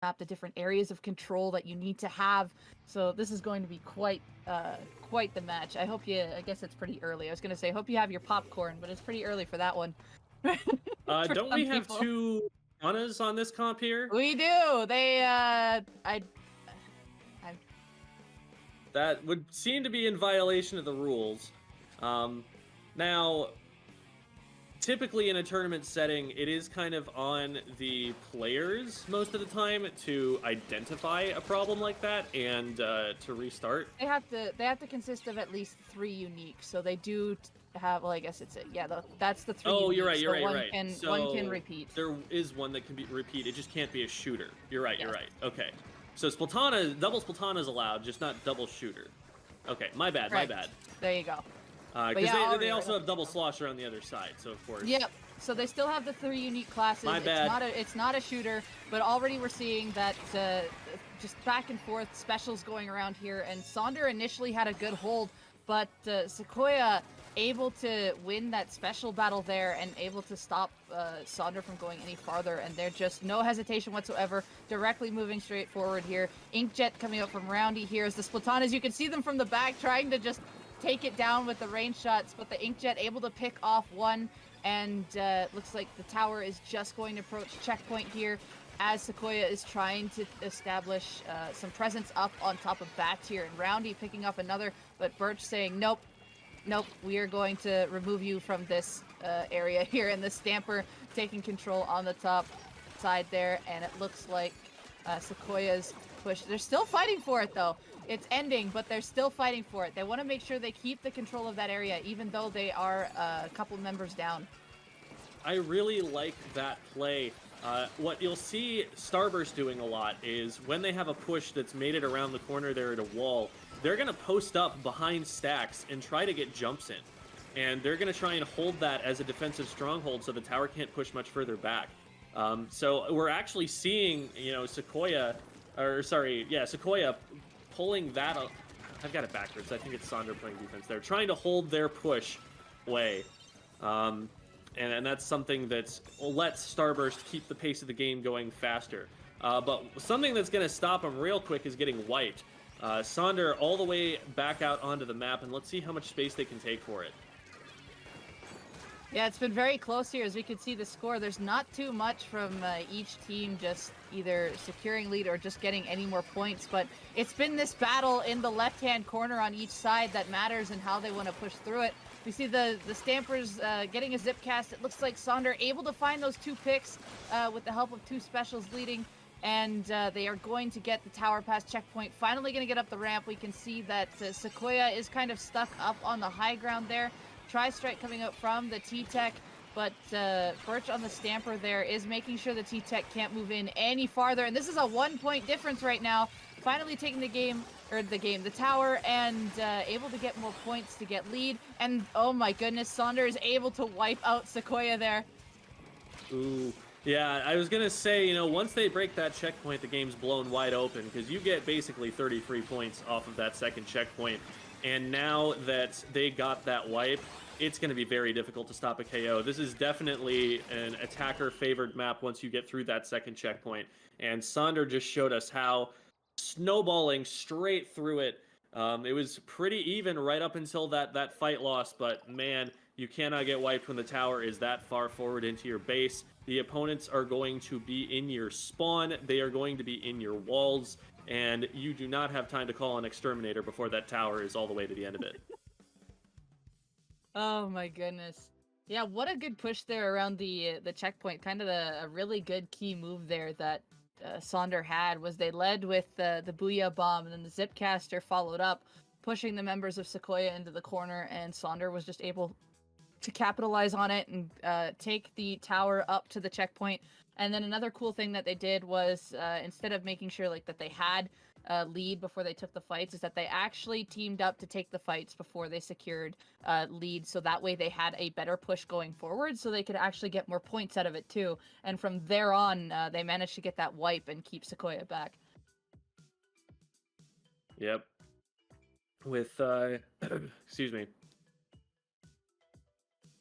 map, the different areas of control that you need to have. So this is going to be quite the match. I guess it's pretty early. I was going to say, hope you have your popcorn, but it's pretty early for that one. For Don't some we have people. 2 Annas on this comp here? We do. That would seem to be in violation of the rules. Now, typically in a tournament setting, it is kind of on the players most of the time to identify a problem like that and to restart. They have to consist of at least 3 unique. So they do have, well, I guess it's it. Yeah, that's the 3. Oh, unique, you're right. You're so right. one can repeat. There is one that can be repeat. It just can't be a shooter. You're right. Yes. You're right. Okay. So double Splatana is allowed, just not double shooter. Okay, my bad. Correct. My bad. There you go. Because they also have double slosher on the other side, so of course. Yep. So they still have the 3 unique classes. My bad. It's not a shooter, but already we're seeing that just back and forth specials going around here. And Sonder initially had a good hold, but SEQUOIA able to win that special battle there and able to stop Sonder from going any farther. And they're just no hesitation whatsoever, directly moving straight forward here. Inkjet coming up from Roundy here as the Splatanas. You can see them from the back trying to just take it down with the range shots, but the Inkjet able to pick off one, and looks like the tower is just going to approach checkpoint here as SEQUOIA is trying to establish some presence up on top of Bats here, and Roundy picking up another, but Birch saying, nope, we are going to remove you from this area here, and the Stamper taking control on the top side there, and it looks like SEQUOIA's push. They're still fighting for it, though. It's ending, but they're still fighting for it. They want to make sure they keep the control of that area, even though they are a couple members down. I really like that play. What you'll see Starburst doing a lot is when they have a push that's made it around the corner there at a wall, they're going to post up behind stacks and try to get jumps in. And they're going to try and hold that as a defensive stronghold so the tower can't push much further back. So we're actually seeing, SEQUOIA pulling that up. I've got it backwards. I think it's Sonder playing defense there. Trying to hold their push away. And that's something that lets Starburst keep the pace of the game going faster. But something that's going to stop them real quick is getting wiped. Sonder all the way back out onto the map, and let's see how much space they can take for it. Yeah, it's been very close here as we can see the score. There's not too much from each team just either securing lead or just getting any more points, but it's been this battle in the left-hand corner on each side that matters and how they want to push through it. We see the Stampers getting a zip cast. It looks like Sonder able to find those 2 picks with the help of 2 specials leading, and they are going to get the tower past checkpoint. Finally going to get up the ramp. We can see that SEQUOIA is kind of stuck up on the high ground there. Tri-Strike coming up from the T-Tech, but Birch on the Stamper there is making sure the T-Tech can't move in any farther, and this is a 1-point difference right now. Finally taking the tower, and able to get more points to get lead, and oh my goodness, Sonder is able to wipe out SEQUOIA there. Ooh. Yeah, I was going to say, once they break that checkpoint, the game's blown wide open, because you get basically 33 points off of that second checkpoint. And now that they got that wipe, it's going to be very difficult to stop a KO. This is definitely an attacker-favored map once you get through that second checkpoint. And Sonder just showed us how, snowballing straight through it. It was pretty even right up until that fight loss, but man, you cannot get wiped when the tower is that far forward into your base. The opponents are going to be in your spawn, they are going to be in your walls, and you do not have time to call an exterminator before that tower is all the way to the end of it. Oh my goodness. Yeah, what a good push there around the checkpoint. Kind of a really good key move there that Sonder had was they led with the Booyah Bomb, and then the Zipcaster followed up, pushing the members of SEQUOIA into the corner, and Sonder was just able to capitalize on it and take the tower up to the checkpoint. And then another cool thing that they did was instead of making sure that they had a lead before they took the fights, is that they actually teamed up to take the fights before they secured lead, so that way they had a better push going forward, so they could actually get more points out of it too. And from there on, they managed to get that wipe and keep SEQUOIA back. Yep. With excuse me.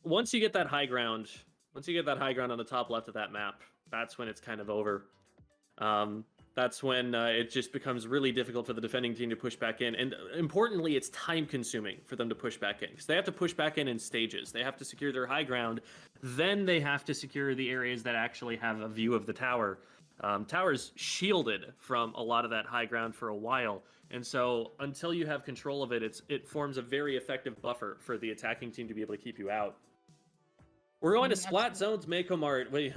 Once you get that high ground on the top left of that map, that's when it's kind of over. that's when it just becomes really difficult for the defending team to push back in. And importantly, it's time consuming for them to push back in because they have to push back in stages. They have to secure their high ground. Then they have to secure the areas that actually have a view of the tower. Tower's shielded from a lot of that high ground for a while. And so until you have control of it, it forms a very effective buffer for the attacking team to be able to keep you out. We're going to Splat Zones Mako Mart. We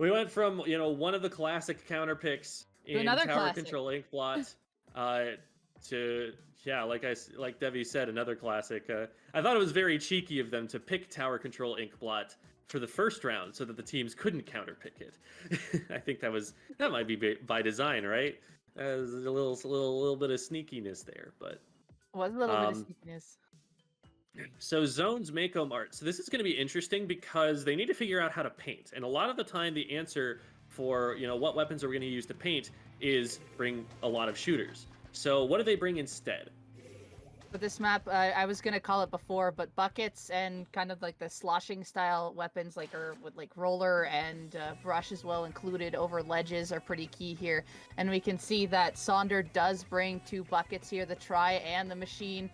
went from, one of the classic counter picks in Tower Control Ink Blot to, like Devi said, another classic. I thought it was very cheeky of them to pick Tower Control Ink Blot for the first round so that the teams couldn't counter pick it. I think that might be by design, right? There's a little bit of sneakiness there, but was a little bit of sneakiness. So Zones Mako Mart. So this is going to be interesting because they need to figure out how to paint. And a lot of the time the answer for, what weapons are we going to use to paint is bring a lot of shooters. So what do they bring instead? For this map, I was going to call it before, but buckets and kind of like the sloshing style weapons with roller and brush as well included over ledges are pretty key here. And we can see that Sonder does bring 2 buckets here, the Try and the Machine.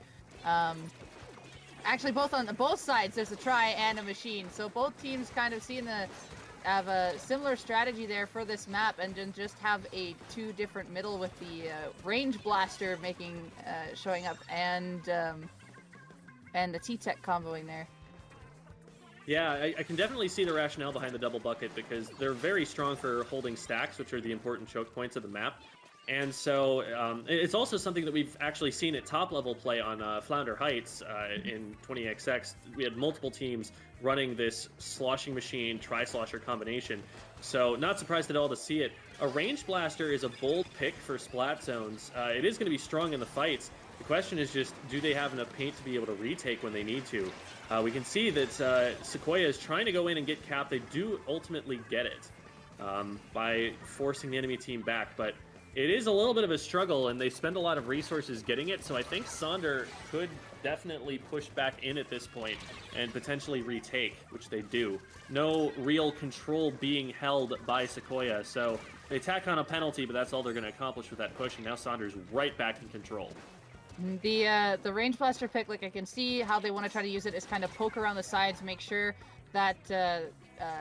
Actually, on both sides, there's a Try and a Machine. So both teams kind of have a similar strategy there for this map, and then just have 2 different middle with the range blaster showing up, and the T-Tech comboing there. Yeah, I can definitely see the rationale behind the double bucket because they're very strong for holding stacks, which are the important choke points of the map. And so it's also something that we've actually seen at top level play on Flounder Heights in 20XX. We had multiple teams running this sloshing machine, tri-slosher combination. So not surprised at all to see it. A range blaster is a bold pick for splat zones. It is going to be strong in the fights. The question is just, do they have enough paint to be able to retake when they need to? We can see that SEQUOIA is trying to go in and get cap. They do ultimately get it by forcing the enemy team back, but it is a little bit of a struggle, and they spend a lot of resources getting it, so I think Sonder could definitely push back in at this point and potentially retake, which they do. No real control being held by SEQUOIA, so they tack on a penalty, but that's all they're going to accomplish with that push, and now Sonder's right back in control. The range blaster pick, I can see how they want to try to use it, is kind of poke around the sides, make sure that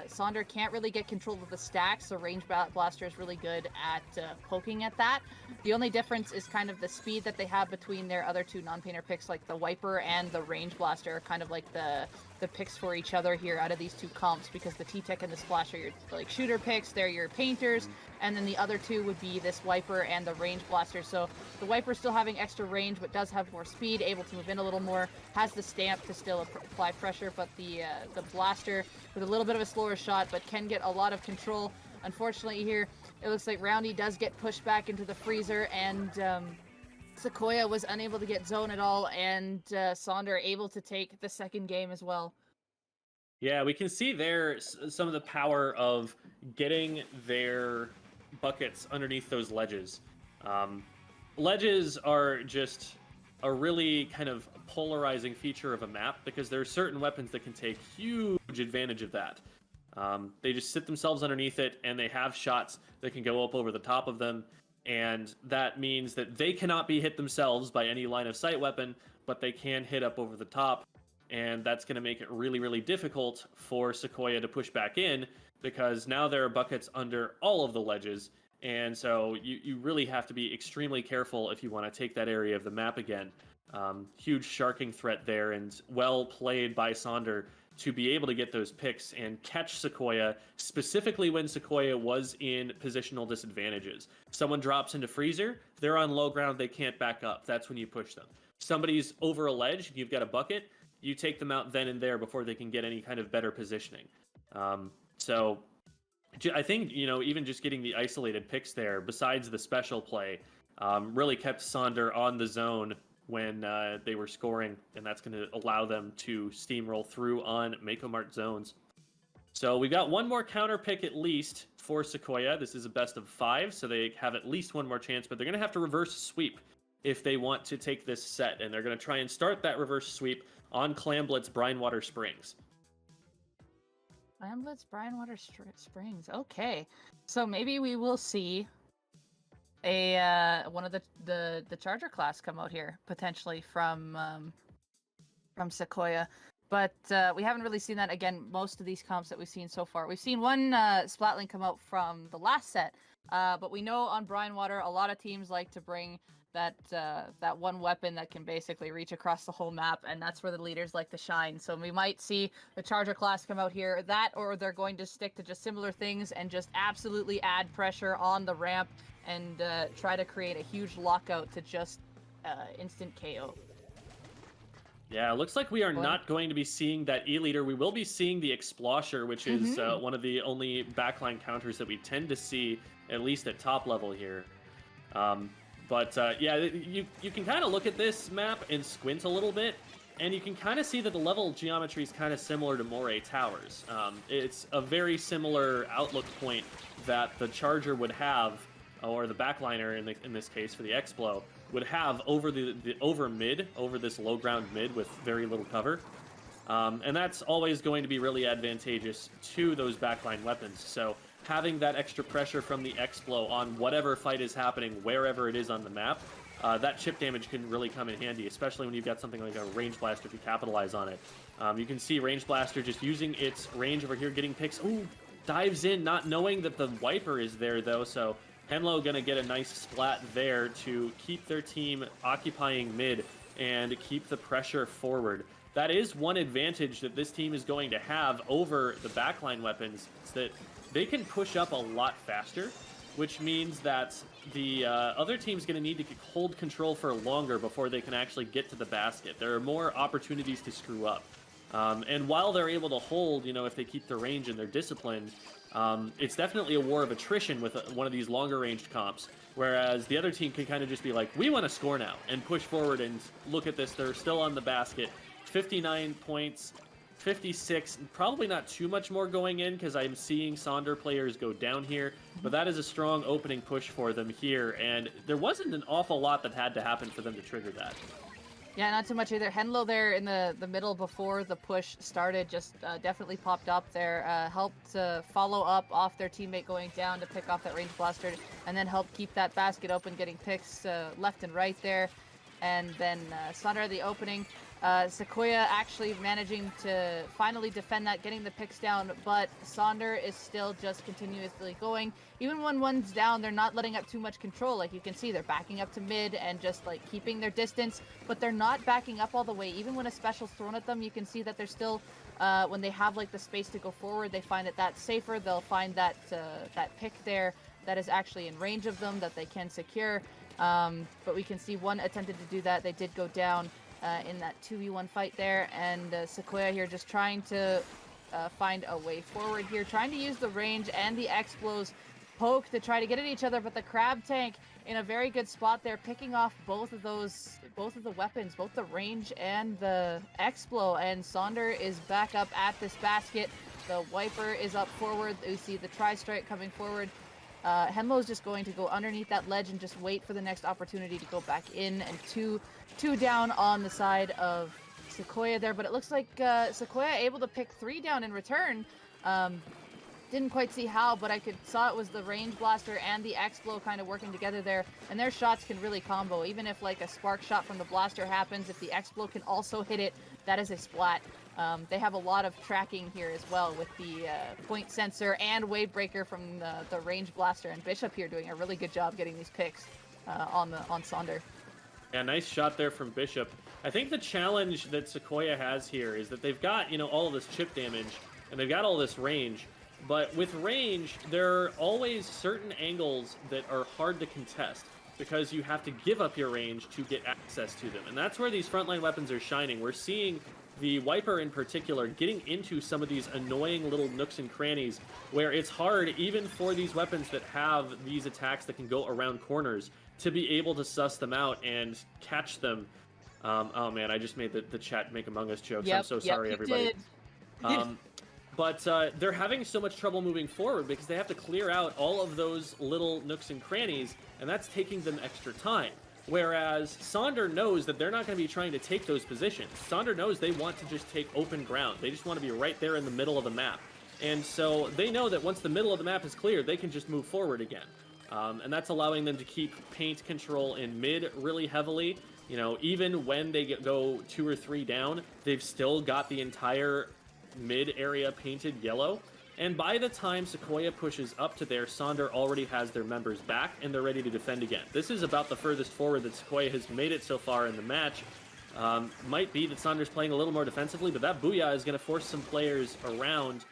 Sonder can't really get control of the stacks, so range blaster is really good at poking at that. The only difference is kind of the speed that they have between their other 2 non-painter picks, like the Wiper and the range blaster, are kind of like the picks for each other here out of these 2 comps, because the T-Tech and the Splash are your shooter picks, they're your painters, and then the other 2 would be this Wiper and the range blaster. So the Wiper still having extra range, but does have more speed, able to move in a little more, has the stamp to still apply pressure, but the blaster with a little bit of a slower shot, but can get a lot of control. Unfortunately here, it looks like Roundy does get pushed back into the freezer, and SEQUOIA was unable to get zone at all, and Sonder able to take the second game as well. Yeah, we can see there some of the power of getting their buckets underneath those ledges. Ledges are just a really kind of polarizing feature of a map because there are certain weapons that can take huge advantage of that. They just sit themselves underneath it, and they have shots that can go up over the top of them, and that means that they cannot be hit themselves by any line of sight weapon, but they can hit up over the top, and that's going to make it really, really difficult for SEQUOIA to push back in, because now there are buckets under all of the ledges, and so you really have to be extremely careful if you want to take that area of the map again. Huge sharking threat there, and well played by Sonder to be able to get those picks and catch SEQUOIA, specifically when SEQUOIA was in positional disadvantages. Someone drops into freezer, they're on low ground, they can't back up. That's when you push them. Somebody's over a ledge, you've got a bucket, you take them out then and there before they can get any kind of better positioning. So I think, even just getting the isolated picks there, besides the special play, really kept Sonder on the zone when they were scoring, and that's going to allow them to steamroll through on Mako Mart zones. So we've got one more counter pick at least for SEQUOIA. This is a best of 5, so they have at least one more chance, but they're going to have to reverse sweep if they want to take this set, and they're going to try and start that reverse sweep on Clamblitz Brinewater Springs. Slam Blitz, Brianwater Springs. Okay, so maybe we will see a one of the Charger class come out here potentially from SEQUOIA, but we haven't really seen that. Again, most of these comps that we've seen so far, we've seen one Splatling come out from the last set, but we know on Brianwater a lot of teams like to bring that one weapon that can basically reach across the whole map, and that's where the leaders like to shine. So we might see the Charger class come out here, that, or they're going to stick to just similar things and just absolutely add pressure on the ramp and try to create a huge lockout to just instant KO. Yeah, it looks like we are not going to be seeing that E-Leader. We will be seeing the Explosher, which is one of the only backline counters that we tend to see, at least at top level here. Yeah, you can kind of look at this map and squint a little bit, and you can kind of see that the level geometry is kind of similar to Moray Towers. It's a very similar outlook point that the Charger would have, or the backliner in this case for the Explo, would have over over this low ground mid with very little cover. And that's always going to be really advantageous to those backline weapons. So having that extra pressure from the Explo on whatever fight is happening, wherever it is on the map, that chip damage can really come in handy, especially when you've got something like a Range Blaster if you capitalize on it. You can see Range Blaster just using its range over here, getting picks. Ooh, dives in, not knowing that the Wiper is there, though, so Henlo gonna get a nice splat there to keep their team occupying mid and keep the pressure forward. That is one advantage that this team is going to have over the backline weapons, is that they can push up a lot faster, which means that the other team's going to need to hold control for longer before they can actually get to the basket. There are more opportunities to screw up. And while they're able to hold, if they keep their range and they're disciplined, it's definitely a war of attrition with one of these longer ranged comps, whereas the other team can kind of just be like, we want to score now, and push forward and look at this. They're still on the basket. 59 points, 56, probably not too much more going in because I'm seeing Sonder players go down here, but that is a strong opening push for them here, and there wasn't an awful lot that had to happen for them to trigger that. Yeah, not too much either. Henlo there in the middle before the push started just definitely popped up there, helped follow up off their teammate going down to pick off that range blaster, and then helped keep that basket open, getting picks left and right there. And then Sonder at the opening. SEQUOIA actually managing to finally defend that, getting the picks down, but Sonder is still just continuously going. Even when one's down, they're not letting up too much control. Like you can see, they're backing up to mid and just like keeping their distance, but they're not backing up all the way. Even when a special's thrown at them, you can see that they're still, when they have like the space to go forward, they find that that's safer. They'll find that that pick there that is actually in range of them that they can secure. But we can see one attempted to do that. They did go down in that 2v1 fight there, and SEQUOIA here just trying to find a way forward here, trying to use the range and the Explo's poke to try to get at each other, but the Crab Tank in a very good spot there, picking off both of the weapons, both the range and the Explo, and Sonder is back up at this basket. The Wiper is up forward. We see the Tri-Strike coming forward. Henlo is just going to go underneath that ledge and just wait for the next opportunity to go back in, and two down on the side of SEQUOIA there, but it looks like SEQUOIA able to pick 3 down in return. Didn't quite see how, but I saw it was the range blaster and the Explo kind of working together there, and their shots can really combo. Even if like a spark shot from the blaster happens, if the Explo can also hit it, that is a splat. They have a lot of tracking here as well with the point sensor and wave breaker from the range blaster, and Bishop here doing a really good job getting these picks on Sonder. Yeah, nice shot there from Bishop. I think the challenge that SEQUOIA has here is that they've got, all of this chip damage, and they've got all this range, but with range, there are always certain angles that are hard to contest because you have to give up your range to get access to them, and that's where these frontline weapons are shining. We're seeing the Wiper in particular getting into some of these annoying little nooks and crannies where it's hard, even for these weapons that have these attacks that can go around corners, to be able to suss them out and catch them. Oh man, I just made the chat make Among Us jokes. I'm so sorry, everybody. But they're having so much trouble moving forward because they have to clear out all of those little nooks and crannies, and that's taking them extra time. Whereas Sonder knows that they're not going to be trying to take those positions. Sonder knows they want to just take open ground. They just want to be right there in the middle of the map. And so they know that once the middle of the map is clear, they can just move forward again. And that's allowing them to keep paint control in mid really heavily. You know, even when they go 2 or 3 down, they've still got the entire mid area painted yellow. And by the time SEQUOIA pushes up to there, Sonder already has their members back, and they're ready to defend again. This is about the furthest forward that SEQUOIA has made it so far in the match. Might be that Sonder's playing a little more defensively, but that Booyah is going to force some players around.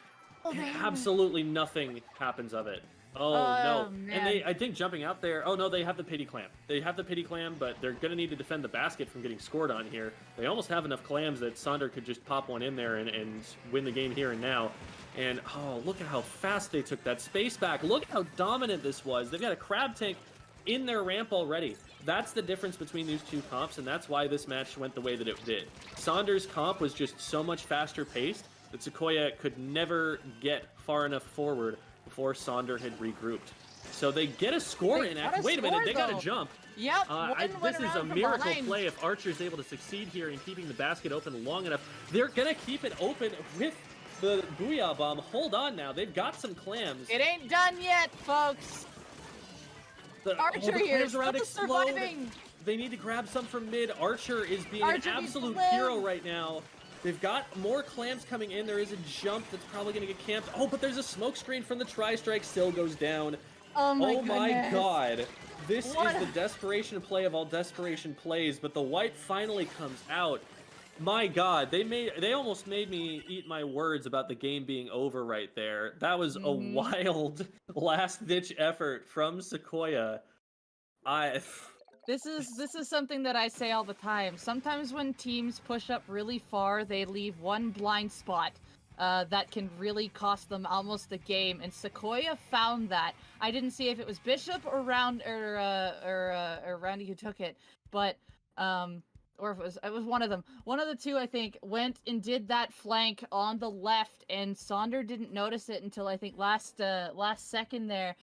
And absolutely nothing happens of it. Oh, no. Man. And they, I think jumping out there, oh no, they have the pity clam. They have the pity clam, but they're going to need to defend the basket from getting scored on here. They almost have enough clams that Sonder could just pop one in there and win the game here and now. And, oh, look at how fast they took that space back. Look at how dominant this was. They've got a crab tank in their ramp already. That's the difference between these two comps, and that's why this match went the way that it did. Sonder's comp was just so much faster paced that SEQUOIA could never get far enough forward before Sonder had regrouped. So they get a score in. Wait a minute, they got a jump. Yep. This is a miracle play if Archer's able to succeed here in keeping the basket open long enough. They're going to keep it open with the Booyah Bomb. Hold on now. They've got some clams. It ain't done yet, folks. Archer here is still surviving. They need to grab some from mid. Archer is being an absolute hero right now. They've got more clams coming in. There is a jump that's probably going to get camped. Oh, but there's a smoke screen from the tri-strike. Still goes down. Oh my God. This is the desperation play of all desperation plays, but the white finally comes out. My God, they almost made me eat my words about the game being over right there. That was a wild last-ditch effort from SEQUOIA. This is something that I say all the time. Sometimes when teams push up really far, they leave one blind spot that can really cost them almost the game. And SEQUOIA found that. I didn't see if it was Bishop or Roundy who took it, but or if it was one of them. One of the two, I think, went and did that flank on the left, and Sonder didn't notice it until I think last second there.